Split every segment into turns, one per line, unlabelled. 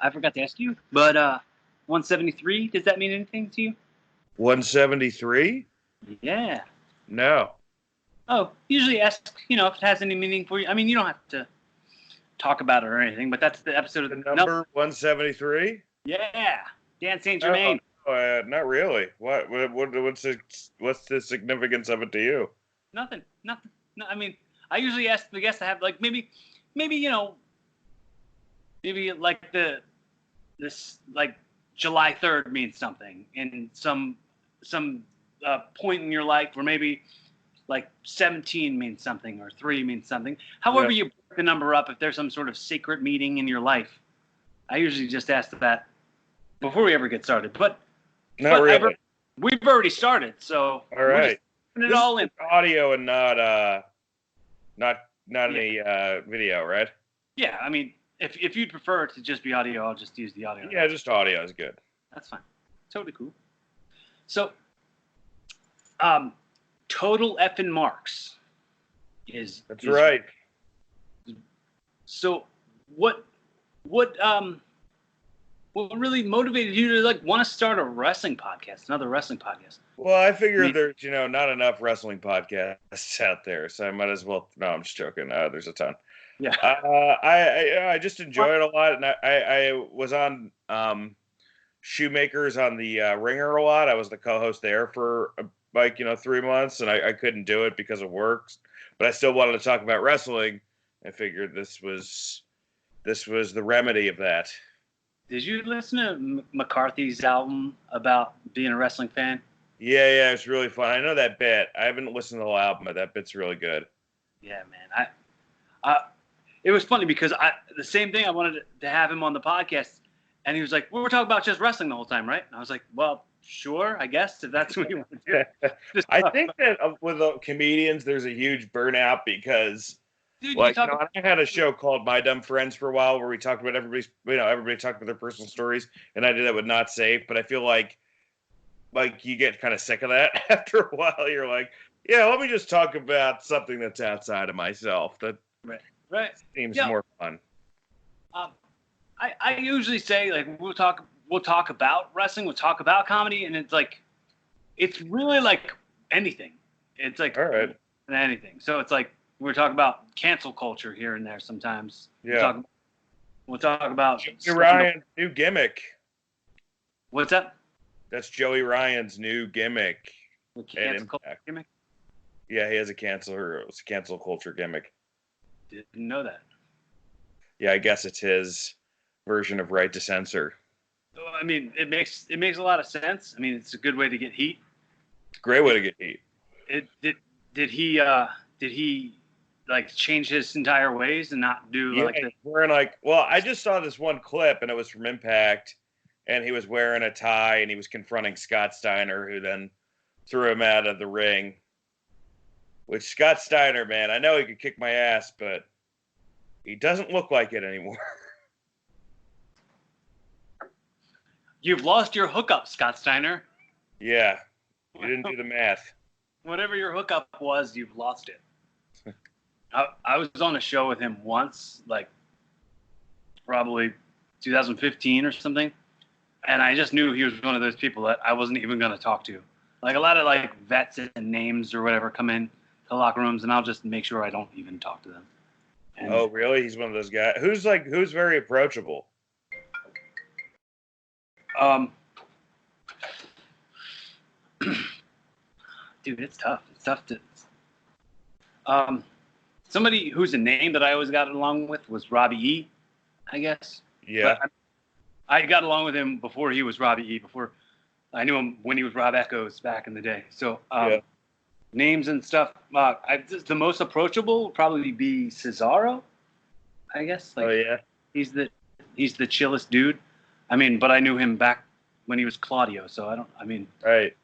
I forgot to ask you, but 173, does that mean anything to you?
173?
Yeah.
No.
Oh, usually ask, if it has any meaning for you. I mean, you don't have to talk about it or anything, but that's the episode of
the number 173.
Yeah, Dan St Germain.
Not really. What's the significance of it to you?
Nothing. No, I mean, I usually ask the guests to have like maybe maybe like this like July 3rd means something in some point in your life, or maybe like 17 means something or 3 means something. However you break the number up, if there's some sort of sacred meeting in your life, I usually just ask that before we ever get started. But
not really.
We've already started, so
all right.
We're just putting it all in
audio and not any video, right?
Yeah, I mean, if you'd prefer it to just be audio, I'll just use the audio.
Yeah, just audio is good.
That's fine. Totally cool. So, total effing marks is.
That's right.
So, what really motivated you to want to start a wrestling podcast, another wrestling podcast?
Well, I figured there's not enough wrestling podcasts out there, so I might as well. No, I'm just joking. There's a ton.
Yeah.
I just enjoy it a lot, and I was on Shoemakers on the Ringer a lot. I was the co-host there for 3 months, and I couldn't do it because of work, but I still wanted to talk about wrestling. I figured this was the remedy of that.
Did you listen to McCarthy's album about being a wrestling fan?
Yeah, it's really fun. I know that bit. I haven't listened to the whole album, but that bit's really good.
Yeah, man. It was funny because the same thing, I wanted to have him on the podcast, and he was like, "We're talking about just wrestling the whole time, right?" And I was like, "Well, sure, I guess if that's what you want to do."
I think that with comedians, there's a huge burnout because,
dude,
I had a show called My Dumb Friends for a while where we talked about everybody talked about their personal stories, and I did that with Not Safe. But I feel like you get kind of sick of that after a while. You're like, yeah, let me just talk about something that's outside of myself. That
right
seems more fun.
I usually say we'll talk about wrestling, we'll talk about comedy, and it's really like anything. It's like
all right.
Anything. So it's like we're talking about cancel culture here and there sometimes.
Yeah.
We'll talk about
Joey Ryan's new gimmick.
What's that?
That's Joey Ryan's new gimmick.
Cancel culture gimmick?
Yeah, he has a cancel culture gimmick.
Didn't know that.
Yeah, I guess it's his version of Right to Censor.
I mean, it makes a lot of sense. I mean, it's a good way to get heat.
It's a great way to get heat.
Did he change his entire ways and not do
wearing I just saw this one clip and it was from Impact, and he was wearing a tie and he was confronting Scott Steiner, who then threw him out of the ring. Which Scott Steiner, man, I know he could kick my ass, but he doesn't look like it anymore.
You've lost your hookup, Scott Steiner.
Yeah, you didn't do the math.
Whatever your hookup was, you've lost it. I was on a show with him once, probably 2015 or something, and I just knew he was one of those people that I wasn't even going to talk to. A lot of vets and names or whatever come in to locker rooms, and I'll just make sure I don't even talk to them. And,
oh, really? He's one of those guys who's very approachable.
Dude, it's tough. It's tough to. Somebody who's a name that I always got along with was Robbie E, I guess.
Yeah.
But I got along with him before he was Robbie E. Before I knew him when he was Rob Echoes back in the day. So names and stuff. The most approachable would probably be Cesaro, I guess.
Oh yeah.
He's the chillest dude. I mean, but I knew him back when he was Claudio. So
Right.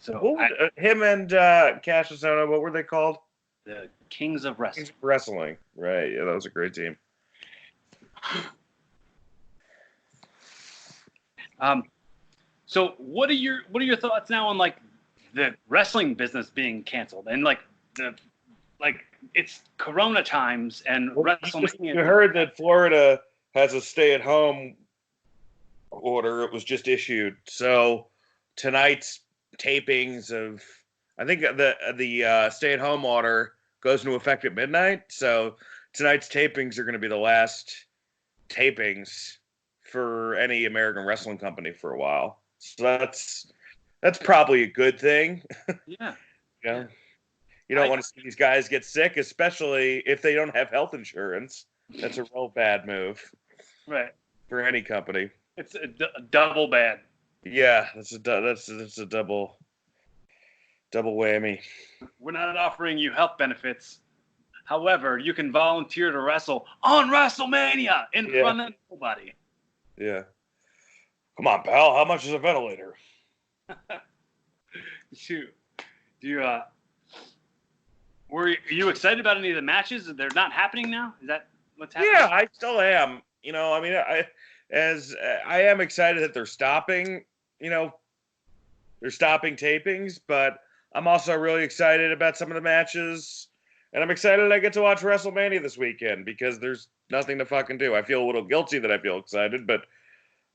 So
him and Cassius Ohno, what were they called?
The Kings of Wrestling.
Kings of Wrestling. Right. Yeah, that was a great team.
So what are your thoughts now on the wrestling business being canceled and it's Corona times and WrestleMania?
You heard that Florida has a stay-at-home order. It was just issued. So tonight's tapings of, I think the stay-at-home order goes into effect at midnight. So tonight's tapings are going to be the last tapings for any American wrestling company for a while. So that's probably a good thing.
Yeah.
Yeah. You don't want to see these guys get sick, especially if they don't have health insurance. That's a real bad move.
Right.
For any company.
It's a double bad.
Yeah, that's a double whammy.
We're not offering you health benefits. However, you can volunteer to wrestle on WrestleMania in front of nobody.
Yeah. Come on, pal. How much is a ventilator?
Shoot. Were you excited about any of the matches? They're not happening now? Is that what's happening?
Yeah, I still am. You know, I mean, I am excited that they're stopping, they're stopping tapings, but I'm also really excited about some of the matches. And I'm excited I get to watch WrestleMania this weekend because there's nothing to fucking do. I feel a little guilty that I feel excited, but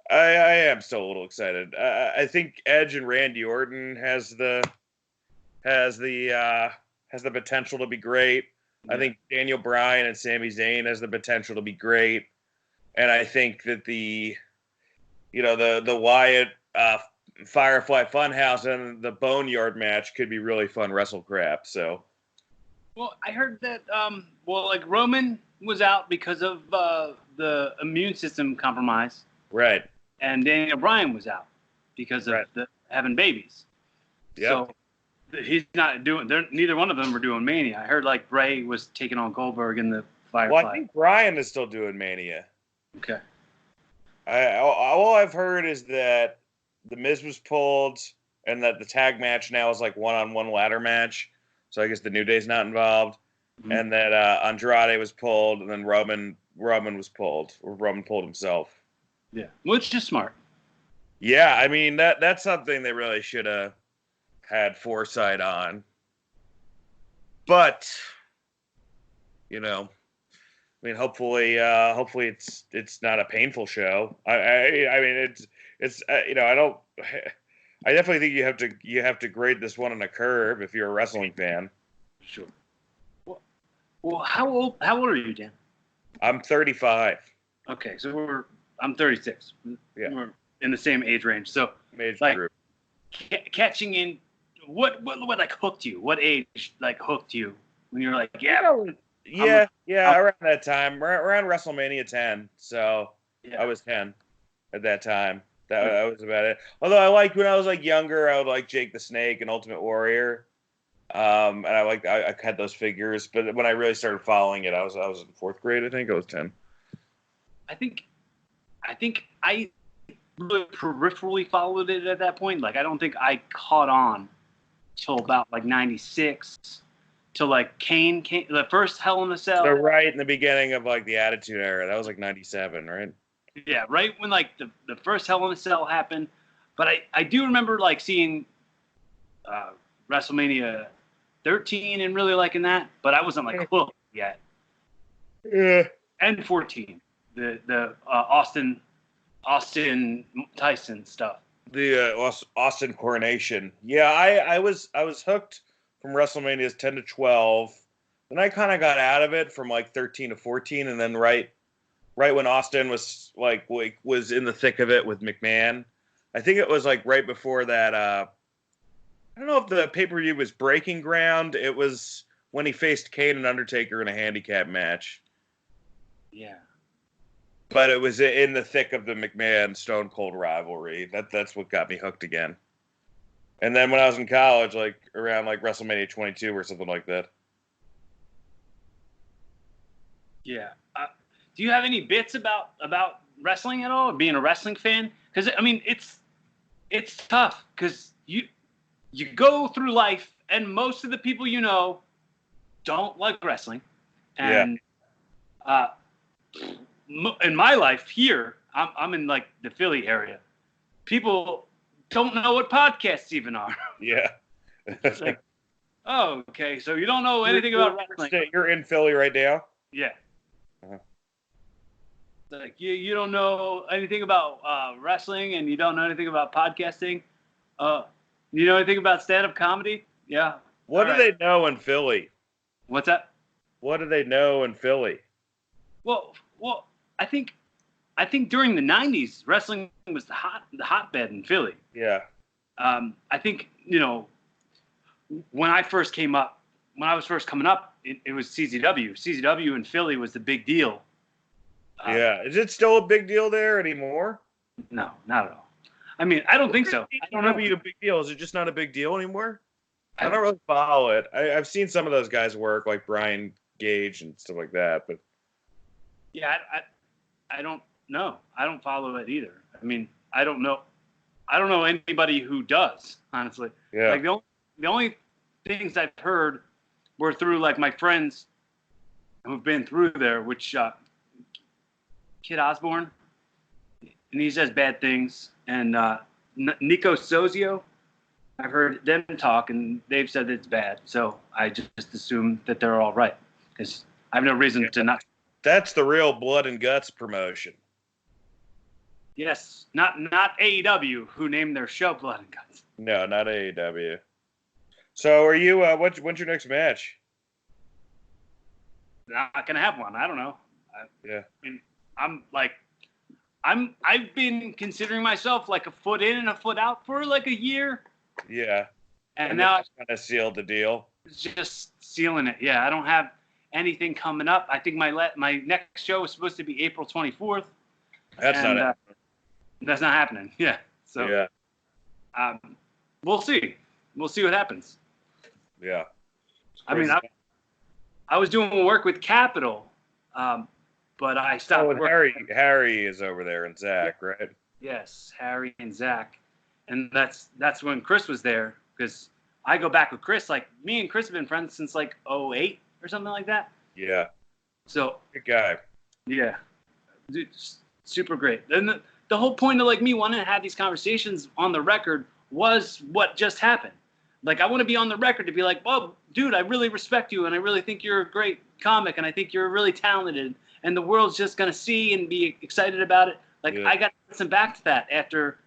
I am still a little excited. I think Edge and Randy Orton has the potential to be great. Yeah. I think Daniel Bryan and Sami Zayn has the potential to be great. And I think that the Wyatt Firefly Funhouse and the Boneyard match could be really fun wrestle crap. So,
well, I heard that Roman was out because of the immune system compromise,
right?
And Daniel Bryan was out because of having babies.
Yep.
So he's not doing. Neither one of them were doing Mania. I heard like Bray was taking on Goldberg in the Firefly.
Well, I think Bryan is still doing Mania.
Okay.
All I've heard is that the Miz was pulled, and that the tag match now is like one-on-one ladder match. So I guess the New Day's not involved, and that Andrade was pulled, and then Roman was pulled, or Roman pulled himself.
Yeah, which is smart.
Yeah, I mean that's something they really should have had foresight on. But I mean, hopefully it's not a painful show. I mean, it's I don't. I definitely think you have to grade this one on a curve if you're a wrestling fan.
Sure. Well, how old are you, Dan?
I'm 35.
Okay, so I'm 36.
Yeah,
we're in the same age range. So
age
like
group.
Catching in, what like hooked you? What age like hooked you when you're like,
around that time, around WrestleMania 10. So I was 10 at that time. That was about it. Although I liked when I was like younger, I would like Jake the Snake and Ultimate Warrior, and I had those figures. But when I really started following it, I was in 4th grade. I think I was 10.
I think I really peripherally followed it at that point. Like I don't think I caught on till about like 96. To like Kane, the first Hell in a Cell.
So right in the beginning of like the Attitude Era, that was like 97, right?
Yeah, right when like the first Hell in a Cell happened. But I do remember like seeing WrestleMania 13 and really liking that, but I wasn't like hooked yet.
Yeah.
And 14, the Austin Tyson stuff.
The Austin Coronation. Yeah, I was hooked from WrestleManias 10 to 12. Then I kind of got out of it from like 13 to 14, and then right when Austin was was in the thick of it with McMahon. I think it was like right before that. I don't know if the pay-per-view was Breaking Ground. It was when he faced Kane and Undertaker in a handicap match.
Yeah.
But it was in the thick of the McMahon Stone Cold rivalry. That's what got me hooked again. And then when I was in college, like around like WrestleMania 22 or something like that.
Yeah. Do you have any bits about wrestling at all, being a wrestling fan? Because I mean, it's tough because you go through life and most of the people you know don't like wrestling, and in my life here, I'm in like the Philly area. People don't know what podcasts even are.
Yeah.
It's like, oh, okay, so you don't know anything about wrestling.
You're in Philly right now?
Yeah.
Uh-huh.
Like you don't know anything about wrestling and you don't know anything about podcasting. Uh, you know anything about stand-up comedy? Yeah.
What
All
do
right.
they know in Philly?
What's that?
What do they know in Philly?
Well, I think during the '90s, wrestling was the hotbed in Philly.
Yeah.
I think when I first came up, when I was first coming up, it was CZW. CZW in Philly was the big deal.
Yeah. Is it still a big deal there anymore?
No, not at all. I mean, I don't think so. I don't know.
CZW a big deal? Is it just not a big deal anymore? I
I,
don't really follow it. I've seen some of those guys work, like Brian Gage and stuff like that, but
yeah, I don't know. I don't follow it either. I mean, I don't know. I don't know anybody who does, honestly.
yeah.
Like the only things I've heard were through like my friends who've been through there, which Kid Osborne, and he says bad things, and Nico Sozio, I've heard them talk, and they've said that it's bad. So I just assume that they're all right because I have no reason to not.
That's the real blood and guts promotion.
Yes, not AEW, who named their show Blood and Guts.
No, not AEW. So are you when's your next match?
Not gonna have one. I don't know.
Yeah.
I mean, I've been considering myself like a foot in and a foot out for like a year.
Yeah.
And now
I kind of sealed the deal.
It's just sealing it. Yeah, I don't have anything coming up. I think my next show is supposed to be April 24th.
That's not it.
That's not happening. Yeah. So
yeah.
We'll see. We'll see what happens.
Yeah.
I mean, I was doing work with Capital, but I stopped.
Oh, and Harry is over there and Zach,
Yeah.
right?
Yes, Harry and Zach, and that's when Chris was there because I go back with Chris. Like me and Chris have been friends since like '08 or something like that.
Yeah.
So
Good guy.
yeah, dude, super great. And the whole point of like me wanting to have these conversations on the record was what just happened. Like I want to be on the record to be like, well, dude, I really respect you and I really think you're a great comic and I think you're really talented and the world's just gonna see and be excited about it. Like I got to listen back to that after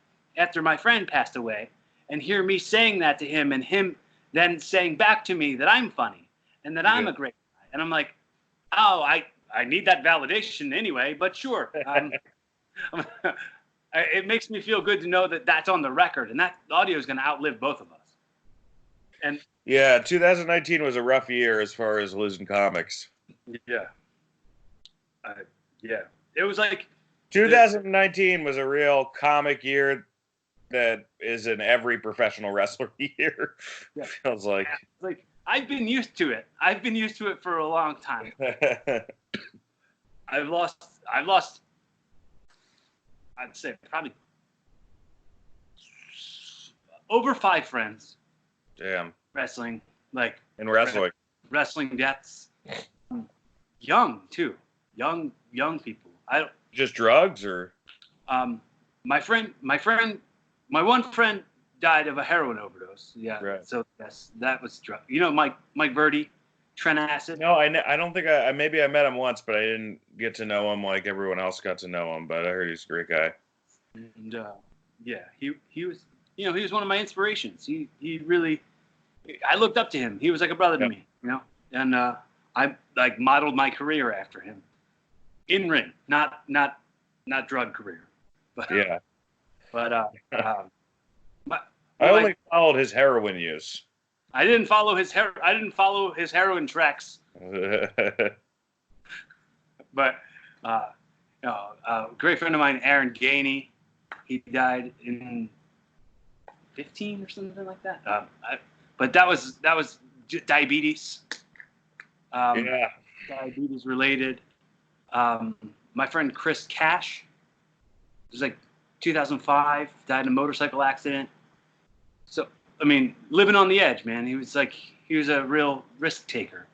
my friend passed away and hear me saying that to him and him then saying back to me that I'm funny and that I'm a great guy. And I'm like, oh, I need that validation anyway, but sure. It makes me feel good to know that that's on the record and that audio is going to outlive both of us. And
yeah, 2019 was a rough year as far as losing comics.
Yeah. Yeah. It was like
2019 was a real comic year that is in every professional wrestler year.
Yeah.
Feels like.
Yeah, like I've been used to it. I've been used to it for a long time. I've lost I'd say probably over 5 friends.
Damn.
Wrestling, like
in wrestling.
Wrestling deaths. Young too. Young people. I don't
just drugs or
my one friend died of a heroin overdose. Yeah.
Right.
So yes, that was drug. You know Mike Verdi, Trent Acid?
No, I don't think I maybe I met him once, but I didn't get to know him like everyone else got to know him, but I heard he's a great guy.
And yeah, he was he was one of my inspirations. He really I looked up to him. He was like a brother to me, and I like modeled my career after him. In ring, not drug career, but
yeah.
But
I only followed his heroin use.
I didn't follow his heroin tracks. But a great friend of mine, Aaron Gainey, he died in 15 or something like that. But that was diabetes.
Yeah.
Diabetes related. My friend Chris Cash, it was like 2005, died in a motorcycle accident. So, I mean, living on the edge, man. He was a real risk taker.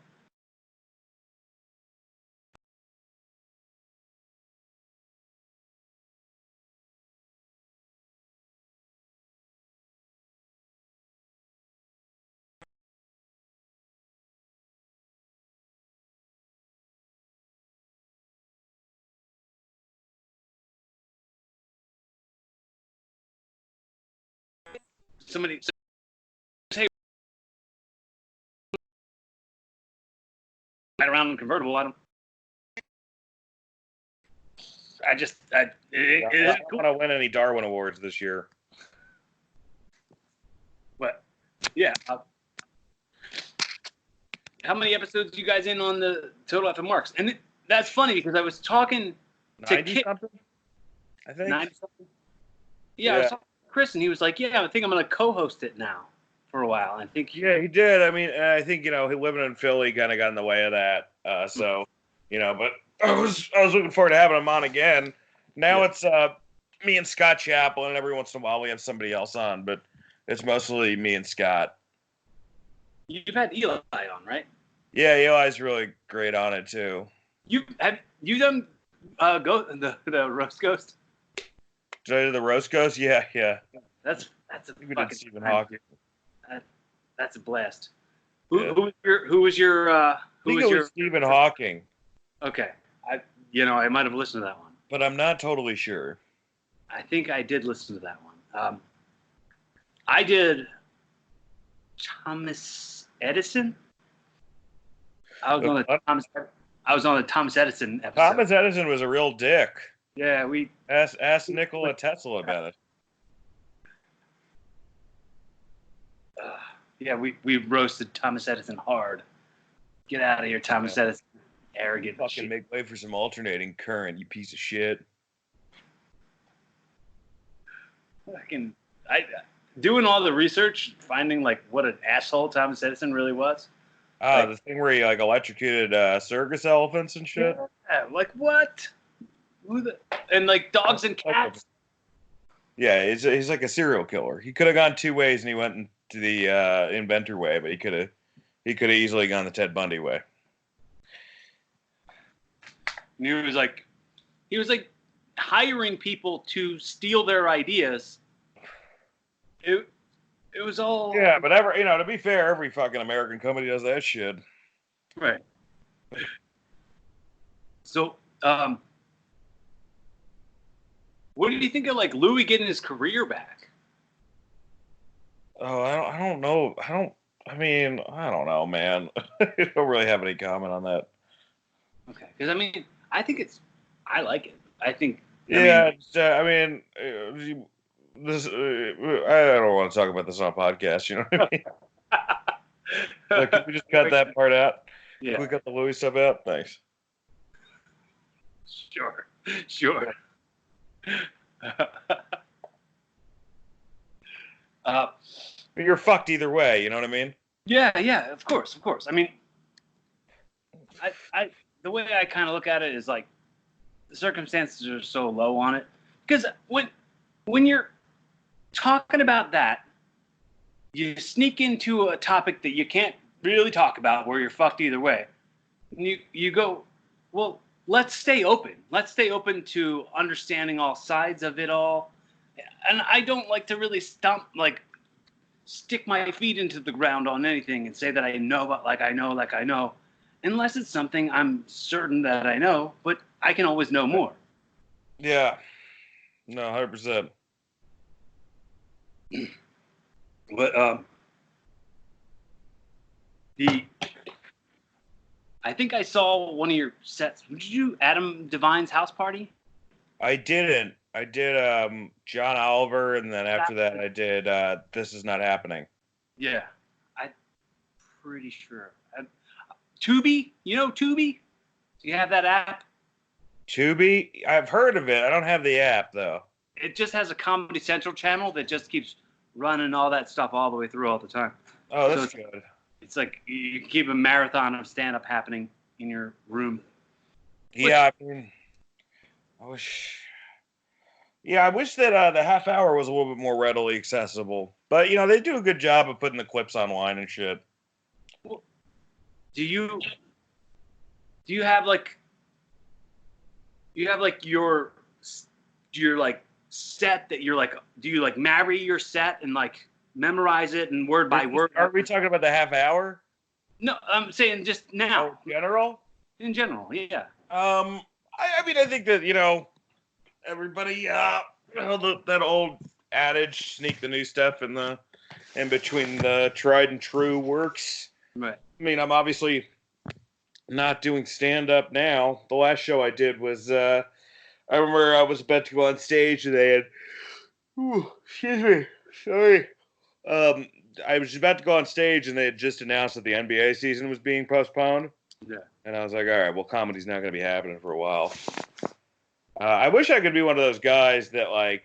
somebody says, hey, right around in convertible, it
I
is
don't
cool.
want to win any Darwin Awards this year.
But yeah, how many episodes you guys in on the Total FM Marks? And that's funny because I was talking to
90
Kit.
something, I think.
90 something? Yeah, I was talking to Chris, and he was like, yeah, I think I'm going to co-host it now for a while. I think.
Yeah, he did. I mean, I think, he living in Philly kind of got in the way of that. So, but I was looking forward to having him on again. Now it's me and Scott Chaplin, and every once in a while we have somebody else on, but it's mostly me and Scott.
You've had Eli on, right?
Yeah, Eli's really great on it too.
You done the roast ghost?
Did I do the roast ghost? Yeah.
That's a fucking
Stephen Hawking.
That's a blast.
Yeah.
Who was your
Stephen Hawking?
Okay, I might have listened to that one,
but I'm not totally sure.
I think I did listen to that one. I did Thomas Edison. I was on the Thomas Edison episode.
Thomas Edison was a real dick.
Yeah, we
asked Nikola Tesla about it.
Yeah, we roasted Thomas Edison hard. Get out of here, Thomas Edison. Arrogant.
Fucking make way for some alternating current, you piece of shit.
Doing all the research, finding like what an asshole Thomas Edison really was.
The thing where he electrocuted circus elephants and shit.
Yeah, like what? And like dogs and cats.
Yeah, he's like a serial killer. He could have gone two ways, and he went into the inventor way, but he could have easily gone the Ted Bundy way.
And he was like hiring people to steal their ideas. It was all.
Yeah, but to be fair, every fucking American company does that shit.
Right. So, what do you think of like Louis getting his career back?
Oh, I don't know. I don't know, man. I don't really have any comment on that.
Okay, because I like it. I think.
Yeah, this. I don't want to talk about this on a podcast. You know what I mean? Can we just cut that part out?
Yeah.
Can we cut the Louis stuff out? Thanks.
Sure.
You're fucked either way. You know what I mean?
Yeah. Of course. I mean, I the way I kind of look at it is like the circumstances are so low on it because when you're talking about that, you sneak into a topic that you can't really talk about where you're fucked either way. And you go, well, let's stay open. Let's stay open to understanding all sides of it all. And I don't like to really stick my feet into the ground on anything and say that I know, but like I know, unless it's something I'm certain that I know, but I can always know more.
Yeah. No, 100%.
But I think I saw one of your sets. Did you do Adam Devine's house party?
I didn't. I did John Oliver, and then after that I did This Is Not Happening.
Yeah. I'm pretty sure. Tubi? You know Tubi? Do you have that app?
Tubi? I've heard of it. I don't have the app, though.
It just has a Comedy Central channel that just keeps running all that stuff all the way through all the time.
Oh, that's good.
It's like you can keep a marathon of stand-up happening in your room.
Yeah, I wish that the half hour was a little bit more readily accessible. But, they do a good job of putting the clips online and shit.
Well, do you have your set that you're like, do you like marry your set and like memorize it and word by word?
Are we talking about the half hour?
No, I'm saying just now.
Oh, in
general, yeah.
I think that, everybody, that old adage, sneak the new stuff in the in between the tried and true works.
Right.
I mean, I'm obviously not doing stand up now. The last show I did was I remember I was about to go on stage and they had excuse me, sorry. Um, I was about to go on stage and they had just announced that the NBA season was being postponed.
Yeah.
And I was like, all right, well, comedy's not going to be happening for a while. I wish I could be one of those guys that like,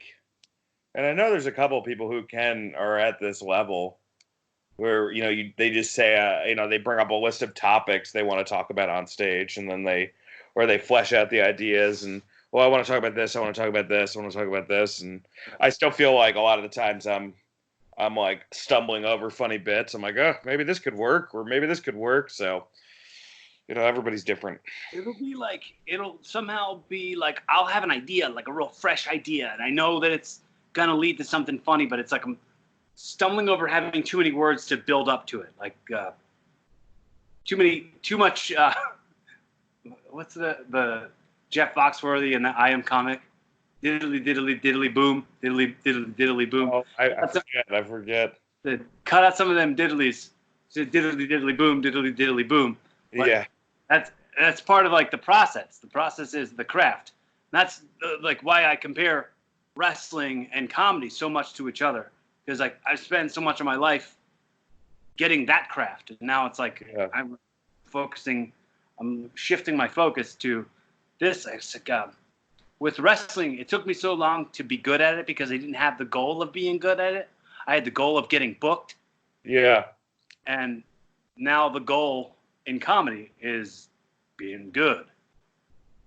and I know there's a couple of people who are at this level where they just say they bring up a list of topics they want to talk about on stage, and then they flesh out the ideas and, well, I want to talk about this, I want to talk about this, I want to talk about this, and I still feel like a lot of the times I'm like stumbling over funny bits. I'm like, oh, maybe this could work, or maybe this could work. So everybody's different.
It'll somehow be like I'll have an idea, like a real fresh idea, and I know that it's gonna lead to something funny, but it's like I'm stumbling over having too many words to build up to it, like too much. What's the Jeff Foxworthy and the I Am comic? Diddly diddly diddly boom, diddly diddly diddly boom.
Oh, I forget.
Cut out some of them diddlies. Diddly diddly boom, diddly diddly boom. But
yeah.
That's part of like the process. The process is the craft. That's like why I compare wrestling and comedy so much to each other, because like I've spent so much of my life getting that craft, and now it's like I'm shifting my focus to this. It's like, with wrestling, it took me so long to be good at it because I didn't have the goal of being good at it. I had the goal of getting booked.
Yeah.
And now the goal in comedy is being good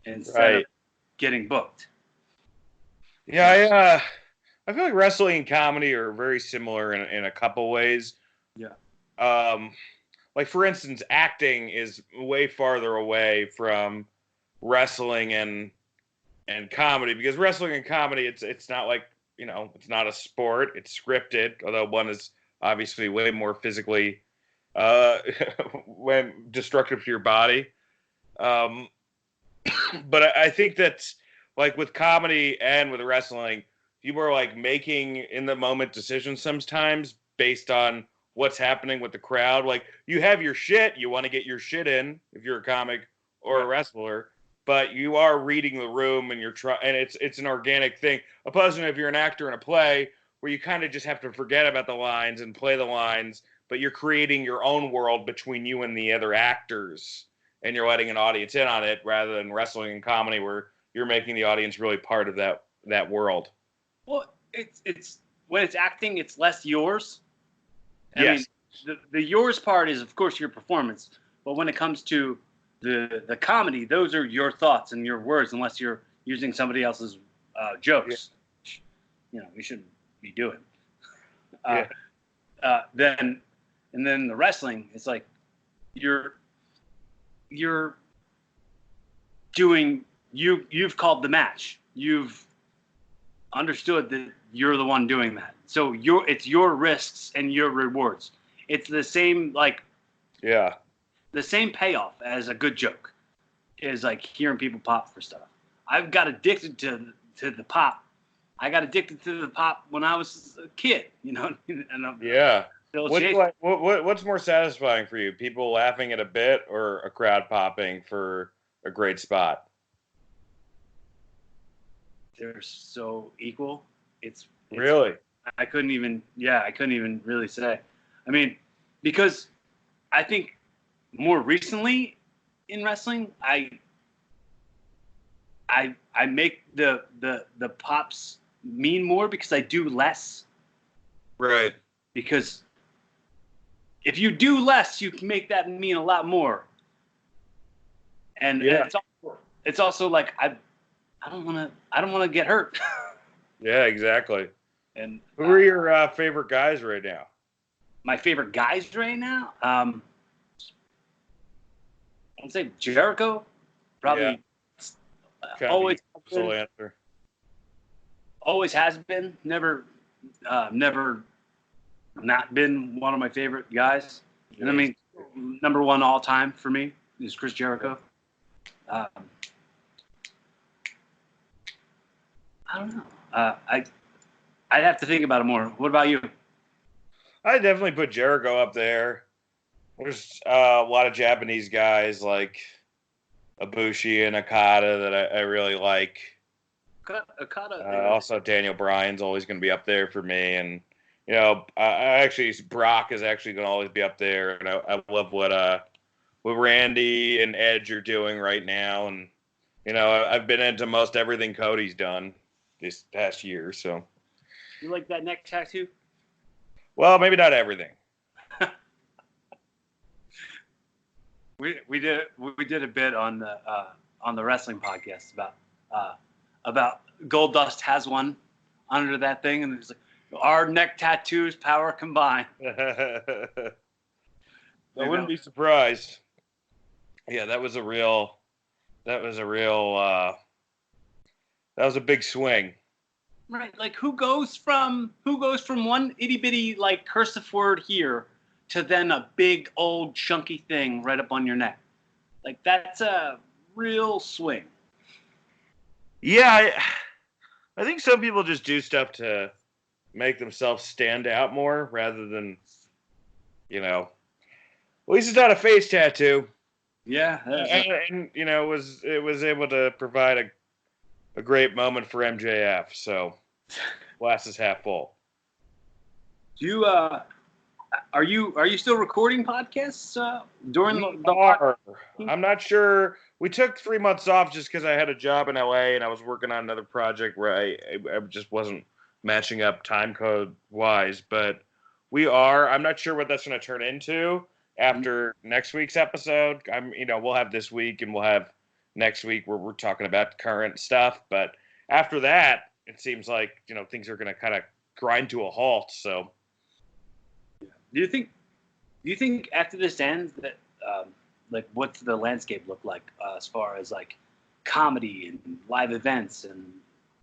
instead of getting booked.
Yeah, I feel like wrestling and comedy are very similar in a couple ways.
Yeah.
Like for instance, acting is way farther away from wrestling and comedy, because wrestling and comedy, it's not like, it's not a sport. It's scripted, although one is obviously way more physically when destructive to your body. But I think that's like with comedy and with wrestling, people are like making in the moment decisions sometimes based on what's happening with the crowd. Like you have your shit, you want to get your shit in if you're a comic or a wrestler, but you are reading the room and and it's an organic thing. Opposed to if you're an actor in a play where you kind of just have to forget about the lines and play the lines, but you're creating your own world between you and the other actors, and you're letting an audience in on it, rather than wrestling and comedy where you're making the audience really part of that world.
Well, it's when it's acting, it's less yours.
Yes.
I mean, the yours part is of course your performance, but when it comes to the comedy, those are your thoughts and your words, unless you're using somebody else's jokes. Yeah. You shouldn't be doing. Then the wrestling, it's like you're doing, you've called the match. You've understood that you're the one doing that. So it's your risks and your rewards. It's the same, like, the same payoff as a good joke is like hearing people pop for stuff. I've got addicted to the pop. I got addicted to the pop when I was a kid, and I'm still chasing.
What's more satisfying for you? People laughing at a bit or a crowd popping for a great spot?
They're so equal. It's
really.
I couldn't even really say. I mean, because I think more recently in wrestling, I make the pops mean more because I do less.
Right.
Because if you do less, you can make that mean a lot more. And it's also like I don't want to get hurt.
Yeah, exactly.
And
who are your favorite guys right now?
My favorite guys right now? I'd say Jericho. Probably always has been. Never not been one of my favorite guys. Yeah. And I mean, number one all time for me is Chris Jericho. I don't know. I'd have to think about it more. What about you?
I definitely put Jericho up there. There's a lot of Japanese guys like Ibushi and Okada that I really like.
Okada.
Also, Daniel Bryan's always going to be up there for me, and I actually Brock is actually going to always be up there, and I love what Randy and Edge are doing right now, and I've been into most everything Cody's done this past year, so.
You like that neck tattoo?
Well, maybe not everything.
We did a bit on the wrestling podcast about Goldust has one under that thing, and it's like our neck tattoos, power combined.
I wouldn't be surprised. Yeah, that was a big swing.
Right, like who goes from one itty bitty like cursive word here to then a big old chunky thing right up on your neck? Like that's a real swing.
Yeah, I think some people just do stuff to make themselves stand out more rather than, at least it's not a face tattoo.
Yeah,
and it was able to provide a great moment for MJF. So, glass is half full.
Do you are you still recording podcasts during
the I'm not sure. We took 3 months off just because I had a job in LA and I was working on another project where I just wasn't matching up time code wise. But we are. I'm not sure what that's going to turn into after next week's episode. We'll have this week and we'll have next week where we're talking about current stuff. But after that, it seems like things are going to kind of grind to a halt. So.
Do you think after this ends that like what's the landscape look like as far as like comedy and live events and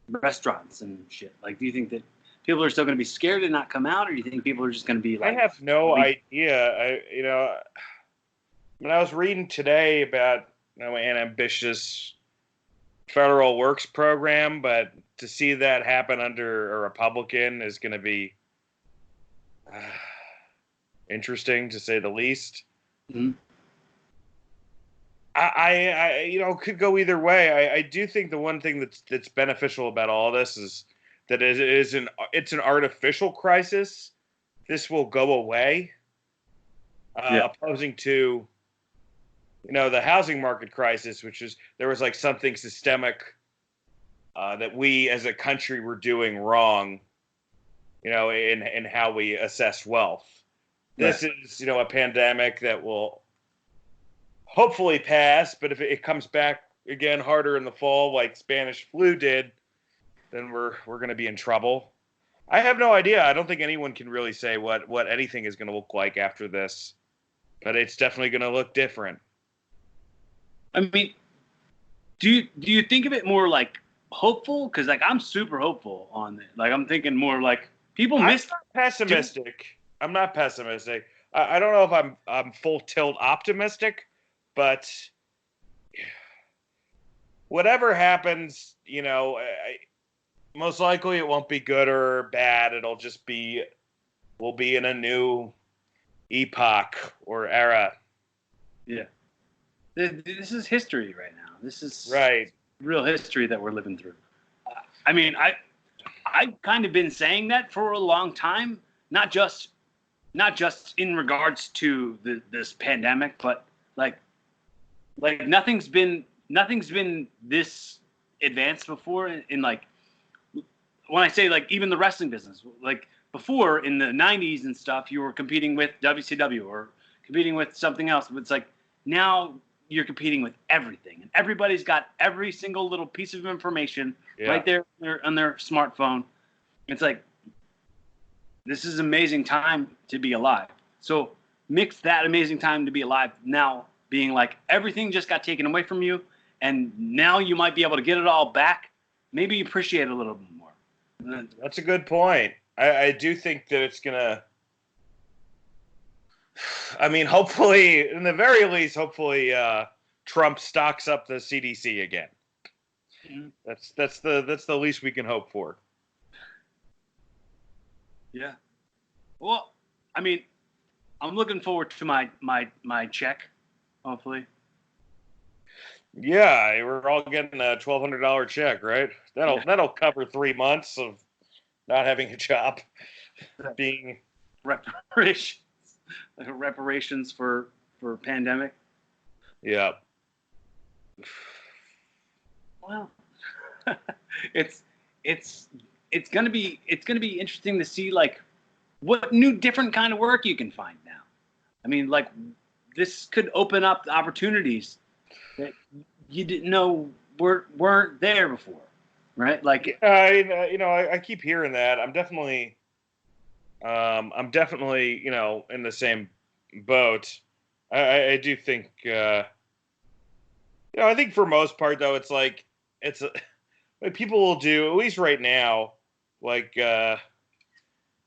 restaurants and shit? Like, do you think that people are still going to be scared to not come out, or do you think people are just going to be like?
I have no idea. When I was reading today about an ambitious federal works program, but to see that happen under a Republican is going to be interesting to say the least.
Mm-hmm.
I could go either way. I do think the one thing that's beneficial about all this is that it's an artificial crisis. This will go away, opposing to the housing market crisis, which is there was like something systemic that we as a country were doing wrong, in how we assess wealth. This is a pandemic that will hopefully pass, but if it comes back again harder in the fall like Spanish flu did, then we're going to be in trouble. I have no idea. I don't think anyone can really say what anything is going to look like after this, but it's definitely going to look different.
I mean, do you think of it more like hopeful? Because like I'm super hopeful on it. Like I'm thinking more like people missed.
I'm not pessimistic. I don't know if I'm full tilt optimistic, but whatever happens, most likely it won't be good or bad. It'll just we'll be in a new epoch or era.
Yeah. This is history right now. This is
right.
Real history that we're living through. I mean, I've kind of been saying that for a long time, not just in regards to this pandemic, but like nothing's been this advanced before in like, when I say like even the wrestling business, like before in the 90s and stuff, you were competing with WCW or competing with something else. But it's like now you're competing with everything, and everybody's got every single little piece of information right there on their smartphone. It's like, this is an amazing time to be alive. So mix that amazing time to be alive now being like everything just got taken away from you, and now you might be able to get it all back. Maybe appreciate it a little bit more.
That's a good point. I do think that it's going to, I mean, hopefully, in the very least, Trump stocks up the CDC again. Mm-hmm. That's the least we can hope for.
Yeah. Well, I mean, I'm looking forward to my check, hopefully.
Yeah, we're all getting a $1,200 check, right? That'll cover 3 months of not having a job, being
Reparations, reparations for pandemic.
yeah.
Well, it's it's it's gonna be interesting to see like what new different kind of work you can find now. I mean, like this could open up opportunities that you didn't know weren't there before, right? Like,
I keep hearing that. I'm definitely, in the same boat. I do think, I think for most part though, it's like what people will do at least right now, like,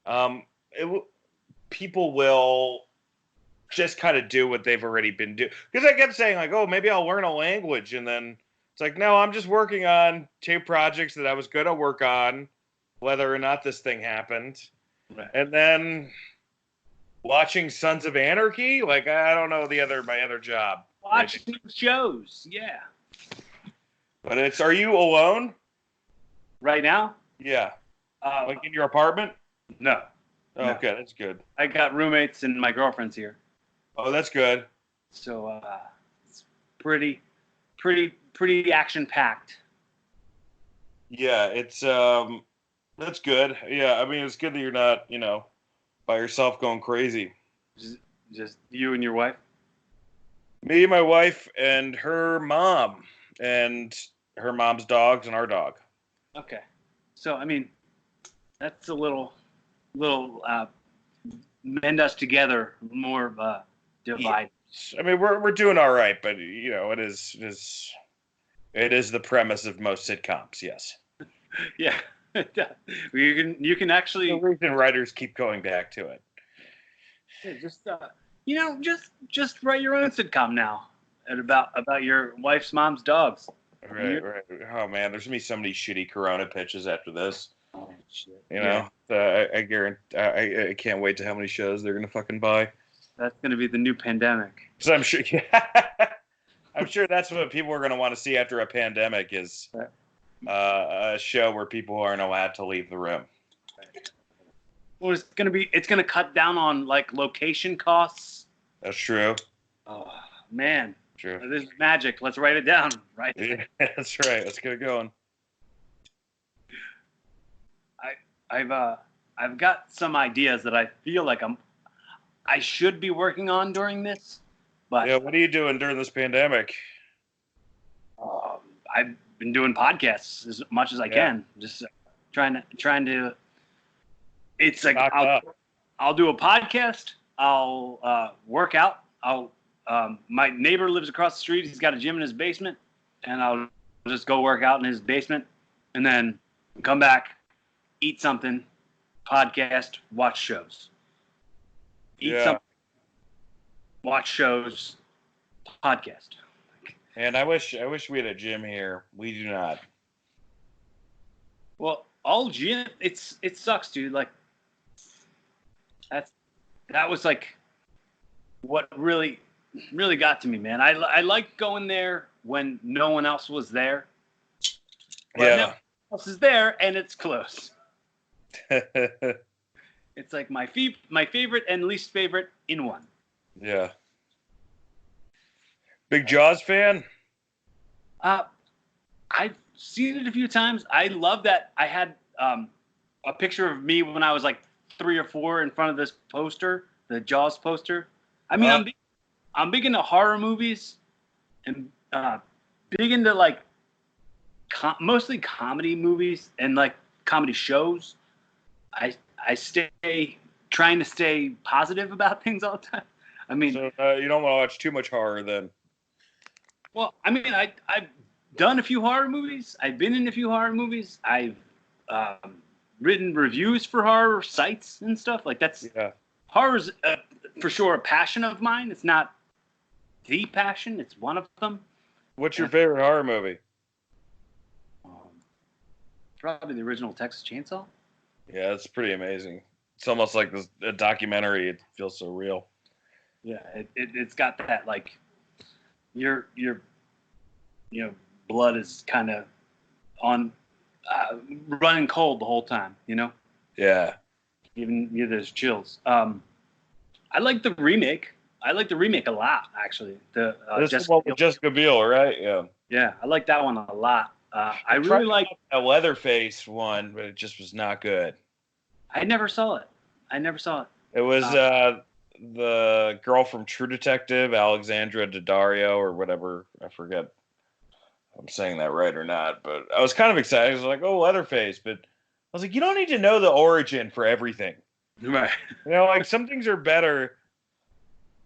um, it, people will just kind of do what they've already been doing. Because I kept saying like, oh, maybe I'll learn a language, and then it's like, no, I'm just working on 2 projects that I was gonna work on, whether or not this thing happened.
right.
And then watching Sons of Anarchy, like I don't know my other job.
Watch new shows, yeah.
But are you alone?
Right now,
Yeah. Like in your apartment?
no. No.
Okay, that's good.
I got roommates and my girlfriend's here,
Oh, that's good.
so it's pretty action packed.
Yeah, it's that's good. Yeah, I mean it's good that you're not, by yourself going crazy.
Just you and your wife.
Me, my wife, and her mom, and her mom's dogs, and our dog.
Okay, so I mean, that's a little mend us together more of a divide.
I mean, we're doing all right, but it is the premise of most sitcoms. Yes,
Yeah, you can
the
actually
reason writers keep going back to it.
just just write your own sitcom now and about your wife's mom's dogs.
Right. Oh man, there's gonna be so many shitty Corona pitches after this.
Oh, shit.
I guarantee. I can't wait to how many shows they're gonna fucking buy.
That's gonna be the new pandemic.
So I'm sure. Yeah, I'm sure that's what people are gonna want to see after a pandemic is a show where people aren't allowed to leave the room.
Well, it's gonna cut down on like location costs.
That's true.
Oh man,
True.
this is magic. Let's write it down. Right.
Yeah, that's right. Let's get it going.
I've got some ideas that I feel like I should be working on during this, but
Yeah, what are you doing during this pandemic?
I've been doing podcasts as much as I can. Just trying to. It's like I'll do a podcast. I'll work out. My neighbor lives across the street. He's got a gym in his basement, and I'll just go work out in his basement, and then come back, eat something, podcast, watch shows. Eat something, watch shows, podcast.
And I wish we had a gym here. We do not.
Well, all gym, it sucks, dude. Like that was like what really got to me, man. I like going there when no one else was there. But
Yeah.
no one else is there and it's close. It's like my favorite and least favorite in one.
Yeah. Big Jaws fan?
I've seen it a few times. I love that I had a picture of me when I was like 3 or 4 in front of this poster, the Jaws poster. I mean, I'm big into horror movies and big into like mostly comedy movies and like comedy shows. I stay trying to stay positive about things all the time. I mean,
so you don't want to watch too much horror then.
Well, I mean, I've done a few horror movies. I've been in a few horror movies. I've written reviews for horror sites and stuff. Like horror's for sure a passion of mine. It's not the passion. It's one of them.
What's your favorite horror movie?
Probably the original Texas Chainsaw.
Yeah, that's pretty amazing. It's almost like a documentary. It feels so real.
Yeah, it's got that like your blood is kind of on running cold the whole time.
Yeah.
Even there's chills. I like the remake. I like the remake a lot, actually. The
This is the one with Jessica Biel, right? Yeah.
Yeah, I like that one a lot. I
tried
really like
a Leatherface one, but it just was not good.
I never saw it.
It was the girl from True Detective, Alexandra Daddario, or whatever. I forget if I'm saying that right or not, but I was kind of excited. I was like, oh, Leatherface. But I was like, you don't need to know the origin for everything.
Right.
Like some things are better.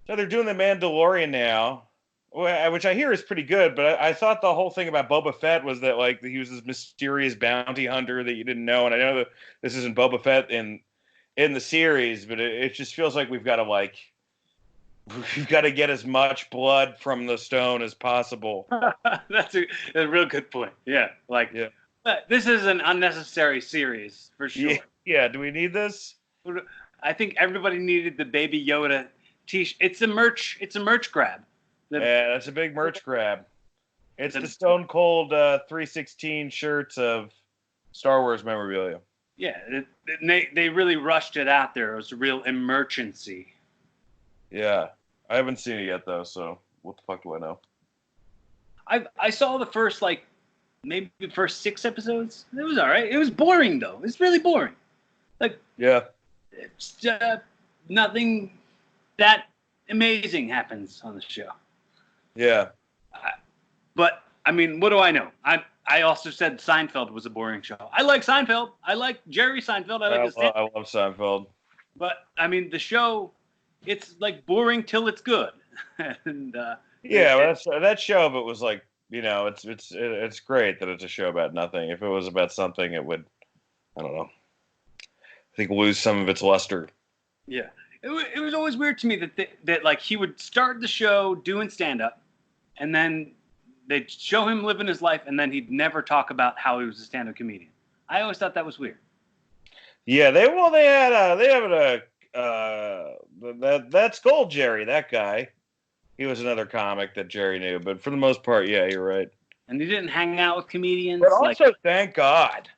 So they're doing the Mandalorian now, which I hear is pretty good. But I thought the whole thing about Boba Fett was that like he was this mysterious bounty hunter that you didn't know. And I know that this isn't Boba Fett in the series, but it just feels like we've got to get as much blood from the stone as possible.
That's a real good point. Yeah,
yeah.
This is an unnecessary series for sure.
Yeah. Do we need this?
I think everybody needed the Baby Yoda t-shirt. It's a merch grab.
Yeah, that's a big merch grab. It's the Stone Cold 316 shirts of Star Wars memorabilia.
Yeah, they really rushed it out there. It was a real emergency.
Yeah, I haven't seen it yet though, so what the fuck do I know?
I saw the first maybe the first 6 episodes. It was all right. It was boring though. It's really boring.
Yeah,
it's nothing that amazing happens on the show.
Yeah.
But I mean, what do I know? I also said Seinfeld was a boring show. I like Seinfeld. I like Jerry Seinfeld.
I love Seinfeld.
But I mean, the show, it's like boring till it's good. And
that show, if it was like, it's great that it's a show about nothing. If it was about something, it would, I don't know, I think lose some of its luster.
Yeah, it was always weird to me that like he would start the show doing stand up, and then they'd show him living his life, and then he'd never talk about how he was a stand up comedian. I always thought that was weird.
Yeah, that's Gold Jerry, that guy. He was another comic that Jerry knew, but for the most part, yeah, you're right.
And he didn't hang out with comedians.
But also, thank God.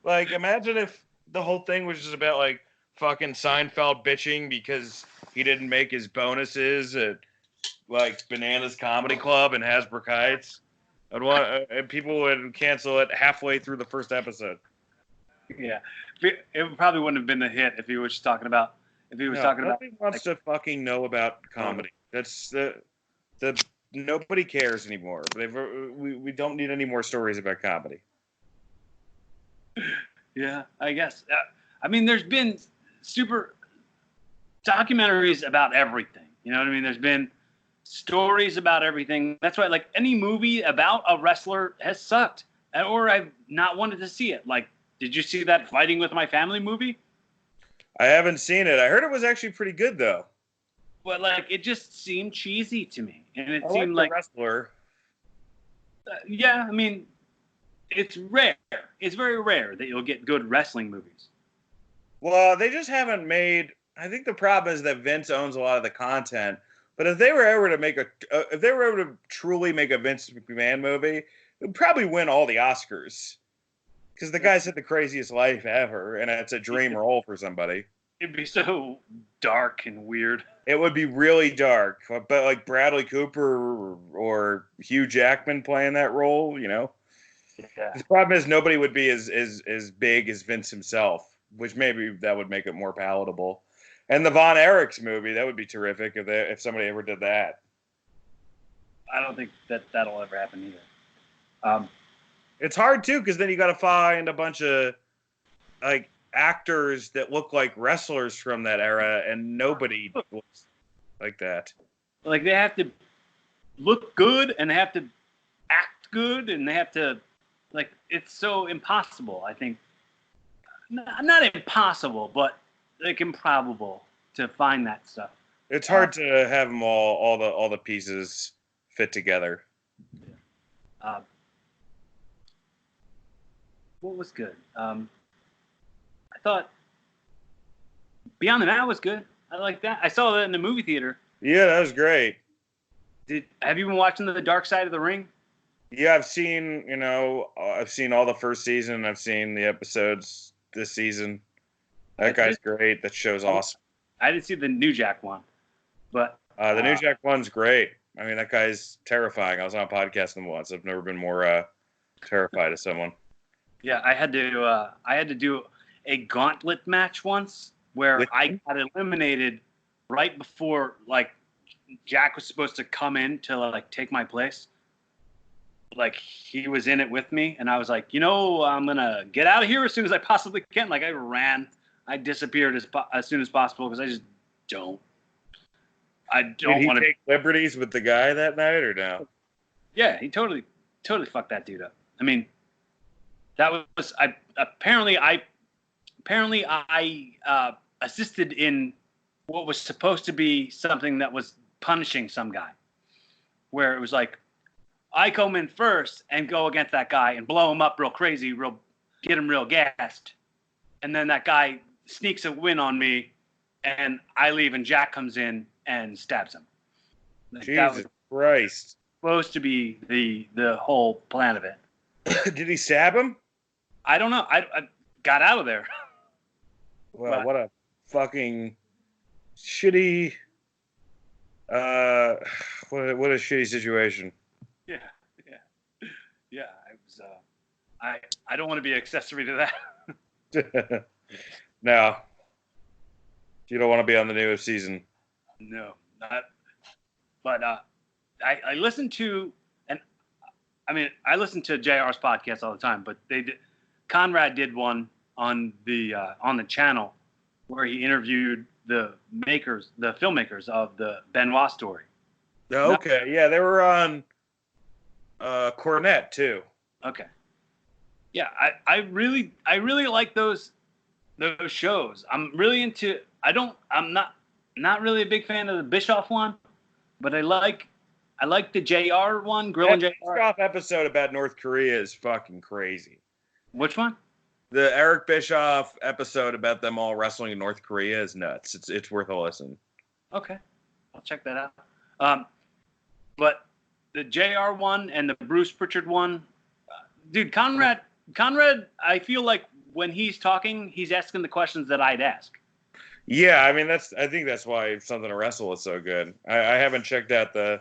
Like, imagine if the whole thing was just about like fucking Seinfeld bitching because he didn't make his bonuses at like Bananas Comedy Club and Hasbrook Heights. And people would cancel it halfway through the first episode.
Yeah, it probably wouldn't have been a hit if he was talking about.
Nobody wants to fucking know about comedy. That's the nobody cares anymore. We don't need any more stories about comedy.
Yeah, I guess. I mean, there's been super documentaries about everything. You know what I mean? There's been stories about everything. That's why, like, any movie about a wrestler has sucked, or I've not wanted to see it. Like, did you see that Fighting with My Family movie?
I haven't seen it. I heard it was actually pretty good, though.
But like, it just seemed cheesy to me, and it
I
seemed
like
like
the wrestler.
Yeah, I mean, it's rare. It's very rare that you'll get good wrestling movies.
Well, they just haven't made. I think the problem is that Vince owns a lot of the content. But if they were ever to truly make a Vince McMahon movie, it would probably win all the Oscars. Because the guy's had the craziest life ever, and it's a dream role for somebody.
It'd be so dark and weird.
It would be really dark, but like Bradley Cooper or Hugh Jackman playing that role,
Yeah.
The problem is nobody would be as big as Vince himself, which maybe that would make it more palatable. And the Von Erichs movie, that would be terrific if somebody ever did that.
I don't think that'll ever happen either.
It's hard too, because then you got to find a bunch of like actors that look like wrestlers from that era, and nobody looks like that.
Like, they have to look good, and they have to act good, and they have to, like, it's so impossible. I think not impossible, but like improbable to find that stuff.
It's hard to have them all the pieces fit together.
What was good? I thought Beyond the Mat was good. I like that. I saw that in the movie theater.
Yeah, that was great.
Have you been watching The Dark Side of the Ring?
Yeah, I've seen all the first season. I've seen the episodes this season. That guy's great. That show's awesome.
I didn't see the New Jack one, but
the New Jack one's great. I mean, that guy's terrifying. I was on a podcast with him once. I've never been more terrified of someone.
Yeah, I had to do a gauntlet match once where I got eliminated right before like Jack was supposed to come in to like take my place. Like he was in it with me, and I was like, I'm gonna get out of here as soon as I possibly can. Like I ran, I disappeared as soon as possible because I just don't. I don't want to
take liberties with the guy that night or no?
Yeah, he totally fucked that dude up. I mean, that was apparently I assisted in what was supposed to be something that was punishing some guy, where it was like I come in first and go against that guy and blow him up real crazy, get him real gassed, and then that guy sneaks a win on me, and I leave and Jack comes in and stabs him.
Jesus Christ!
Supposed to be the whole plan of it.
Did he stab him?
I don't know. I got out of there.
Well, what a fucking shitty. What a shitty situation.
Yeah. I don't want to be accessory to that.
No. You don't want to be on the newest season.
No, not. But I listen to, I listen to JR's podcast all the time. But Conrad did one on the channel where he interviewed the filmmakers of the Benoit story.
Oh, okay, yeah, they were on Cornet too.
Okay. Yeah, I really like those shows. I'm really into. I'm not really a big fan of the Bischoff one, but I like the JR one, Grilling JR.
The Bischoff episode about North Korea is fucking crazy.
Which one?
The Eric Bischoff episode about them all wrestling in North Korea is nuts. It's worth a listen.
Okay, I'll check that out. But the JR one and the Bruce Pritchard one, dude, Conrad, I feel like when he's talking, he's asking the questions that I'd ask.
Yeah, I mean I think that's why Something to Wrestle is so good. I haven't checked out the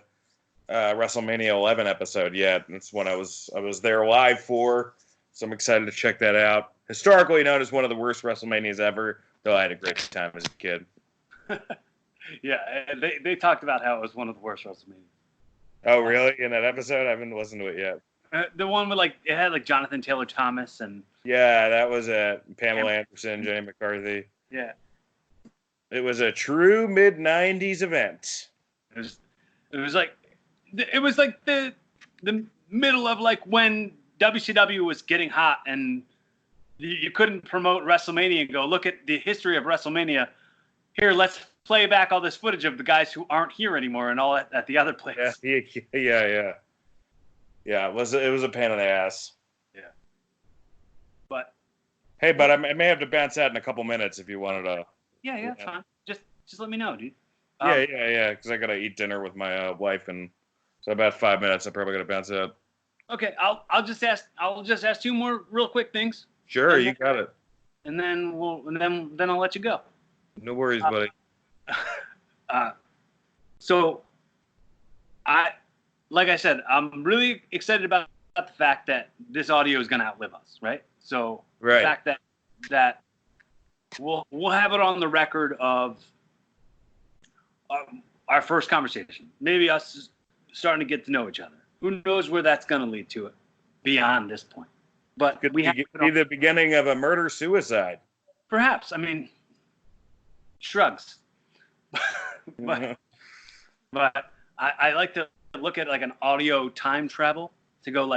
WrestleMania 11 episode yet. It's one I was there live for, so I'm excited to check that out. Historically known as one of the worst WrestleManias ever, though I had a great time as a kid.
Yeah, they talked about how it was one of the worst WrestleManias.
Oh, really? In that episode? I haven't listened to it yet.
The one with it had Jonathan Taylor Thomas and.
Yeah, that was Pamela Anderson, Jenny McCarthy.
Yeah.
It was a true mid-90s event.
It was like the middle of when WCW was getting hot and you couldn't promote WrestleMania and go, look at the history of WrestleMania. Here, let's play back all this footage of the guys who aren't here anymore and all at the other place.
Yeah. Yeah, it was a pain in the ass.
Yeah. But
hey, but I may have to bounce out in a couple minutes if you wanted to.
Yeah, that's fine. Just let me know, dude.
Yeah, because I gotta eat dinner with my wife, and so about 5 minutes, I'm probably gonna bounce out.
Okay, I'll just ask two more real quick things.
Sure, you got it.
And then then I'll let you go.
No worries, buddy.
So, like I said, I'm really excited about the fact that this audio is gonna outlive us, right? So the fact that we'll have it on the record of our first conversation. Maybe us starting to get to know each other. Who knows where that's going to lead to it beyond this point? But
could be the beginning of a murder-suicide.
Perhaps. I mean, shrugs. but I like to look at an audio time travel to go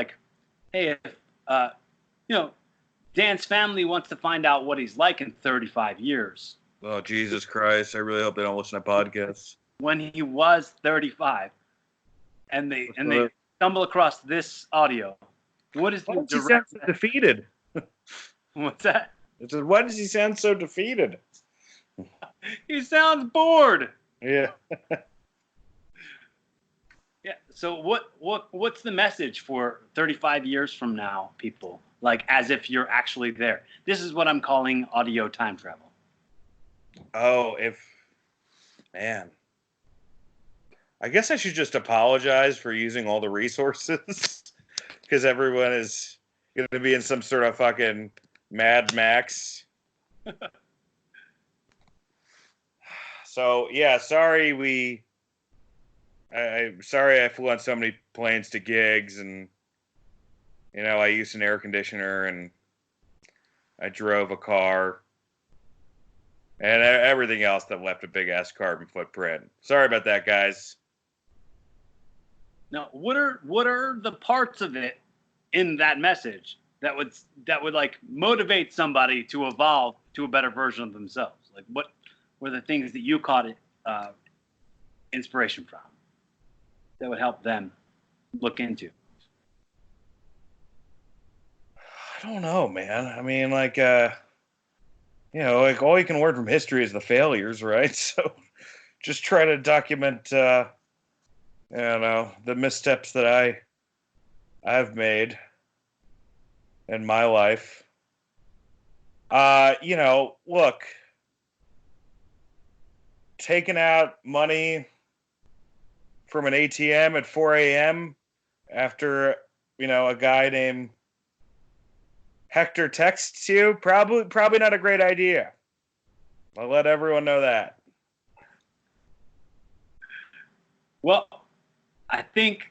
hey, if Dan's family wants to find out what he's like in 35 years.
Oh, Jesus Christ. I really hope they don't listen to podcasts.
When he was 35 and they stumble across this audio, what is
the direct... He sound so defeated?
What's that?
It says, why does he sound so defeated?
He sounds bored.
Yeah.
Yeah. So what's the message for 35 years from now, people? Like as if you're actually there. This is what I'm calling audio time travel.
Oh, man. I guess I should just apologize for using all the resources because everyone is going to be in some sort of fucking Mad Max. So yeah, sorry I'm sorry I flew on so many planes to gigs, and I used an air conditioner and I drove a car and everything else that left a big ass carbon footprint. Sorry about that, guys.
Now, what are the parts of it in that message that would like motivate somebody to evolve to a better version of themselves? Like what were the things that you caught inspiration from that would help them look into?
I don't know, man. I mean, like, like all you can learn from history is the failures, right? So just try to document, the missteps that I've made in my life. Look, taking out money from an ATM at 4 a.m. after, a guy named Hector texts you, probably not a great idea. I'll let everyone know that.
Well, I think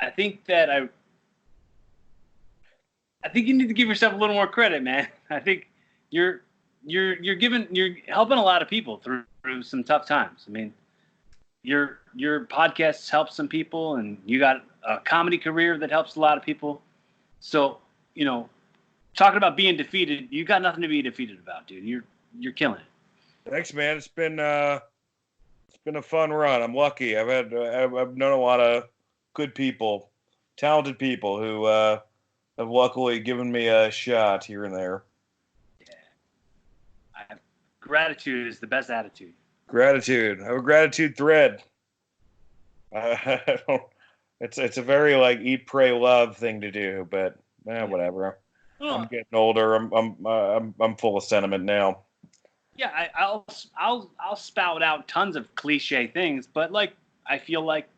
that I think you need to give yourself a little more credit, man. I think you're helping a lot of people through some tough times. I mean, your podcast helps some people, and you got a comedy career that helps a lot of people. So, talking about being defeated, you got nothing to be defeated about, dude. You're killing it.
Thanks, man. It's been a fun run. I'm lucky. I've known a lot of good people, talented people who have luckily given me a shot here and there.
Yeah. Gratitude is the best attitude.
Gratitude. I have a gratitude thread. It's a very like eat, pray, love thing to do, but whatever.
Oh.
I'm getting older. I'm full of sentiment now.
Yeah, I'll spout out tons of cliche things, but like I feel like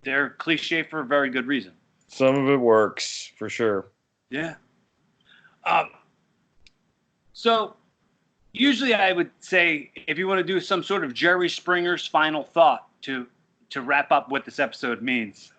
they're cliche for a very good reason.
Some of it works for sure.
Yeah. So usually I would say if you want to do some sort of Jerry Springer's final thought to wrap up what this episode means.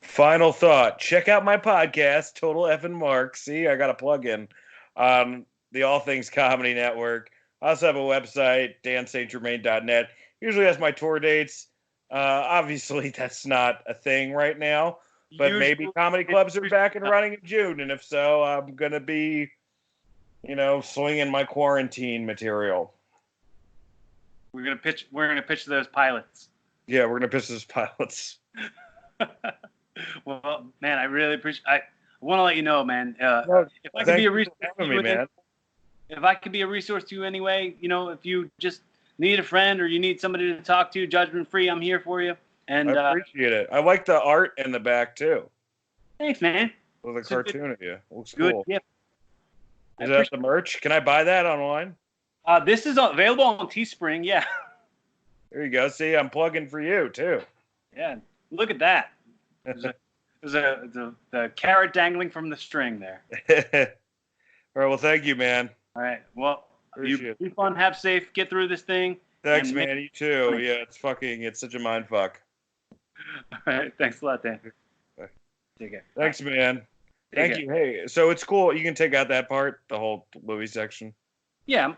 Final thought. Check out my podcast, Total Effin' Mark. See, I got a plug in on the All Things Comedy Network. I also have a website, danstgermain.net. Usually has my tour dates. Obviously, that's not a thing right now, but maybe comedy clubs are back and running in June, and if so, I'm going to be, swinging my quarantine material.
We're gonna pitch those pilots.
Yeah, we're gonna pitch those pilots.
Well, man, I really appreciate. I want to let you know, man. If I could be a resource to you, man. If I could be a resource to you anyway, if you just need a friend or you need somebody to talk to, judgment free, I'm here for you. And
I appreciate it. I like the art in the back too.
Thanks, man.
With a cartoon of you. Looks
good
cool.
Gift.
Is that the merch? Can I buy that online?
This is available on Teespring. Yeah.
There you go. See, I'm plugging for you too.
Yeah. Look at that. There's the carrot dangling from the string there.
All right. Well, thank you, man.
All right. Well, you be fun. Have safe. Get through this thing.
Thanks, man. You too. Yeah, it's such a mind fuck.
All right. Thanks a lot, Dan.
Bye.
Take care.
Thanks,
Bye.
man. Thank you. Hey, so it's cool. You can take out that part, the whole movie section.
Yeah,